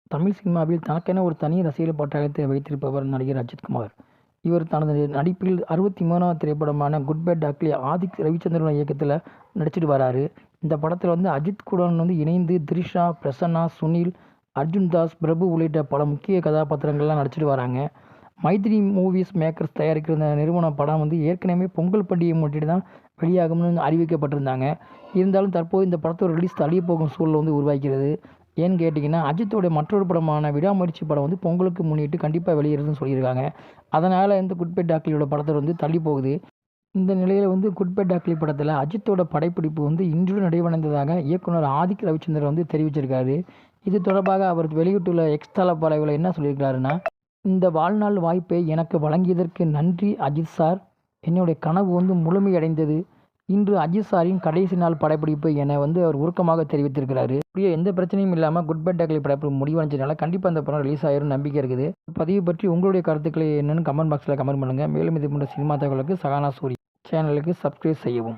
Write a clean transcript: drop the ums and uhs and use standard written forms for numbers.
தமிழ் சினிமாவில் தனக்கென ஒரு தனி ரசிகர் பட்டாளத்தை வைத்திருப்பவர் நடிகர் அஜித்குமார். இவர் தனது நடிப்பில் 63வது திரைப்படமான good bad ugly Adhik Ravichandran இயக்கத்தில் நடிச்சிட்டு வராரு. இந்த படத்தில் அஜித் கூட இணைந்து த்ரிஷா, பிரசன்னா, சுனில், அர்ஜுன் தாஸ், பிரபு உள்ளிட்ட பல முக்கிய கதாபாத்திரங்கள்லாம் நடிச்சிட்டு வராங்க. மைத்ரி மூவிஸ் மேக்கர்ஸ் தயாரிக்கிற இந்த நிறுவன படம் ஏற்கனவே பொங்கல் பண்டிகையை முன்னிட்டு தான் வெளியாகும்னு அறிவிக்கப்பட்டிருந்தாங்க. இருந்தாலும் தற்போது இந்த படத்தோட ரிலீஸ் தள்ளி போகும் சூழல் உருவாகிறது. ஏன்னு கேட்டிங்கன்னா, அஜித்தோட மற்றொரு படமான விடாமுயற்சி படம் பொங்கலுக்கு முன்னிட்டு கண்டிப்பாக வெளியிடுறதுன்னு சொல்லியிருக்காங்க. அதனால் இந்த குட் பேட் அக்லியோட படத்தை தள்ளி போகுது. இந்த நிலையில் குட் பேட் அக்லி படத்தில் அஜித்தோட படப்பிடிப்பு இன்றுடன் நிறைவடைந்ததாக இயக்குனர் ஆதிக் ரவிச்சந்திரன் தெரிவிச்சிருக்காரு. இது தொடர்பாக அவர் வெளியிட்டுள்ள எக்ஸ் தள பதிவில் என்ன சொல்லியிருக்காருன்னா, இந்த வாழ்நாள் வாய்ப்பை எனக்கு வழங்கியதற்கு நன்றி அஜித் சார். என்னுடைய கனவு முழுமையடைந்தது. இன்று அஜித் சாரின் கடைசி நாள் படப்பிடிப்பு என அவர் உருக்கமாக தெரிவித்திருக்கிறாரு. அப்படியே எந்த பிரச்சனையும் இல்லாமல் குட் பேட் அக்லி படப்பிடிப்பு முடிவடைஞ்சதுனால கண்டிப்பாக அந்த படம் ரிலீஸ் ஆகிரும் நம்பிக்கை இருக்குது. பதிவு பற்றி உங்களுடைய கருத்துக்களை என்னென்னு கமெண்ட் பாக்ஸில் கமெண்ட் பண்ணுங்கள். மேலும் இது போன்ற சினிமா தகவலுக்கு சகானா சூரி சேனலுக்கு சப்ஸ்கிரைப் செய்யவும்.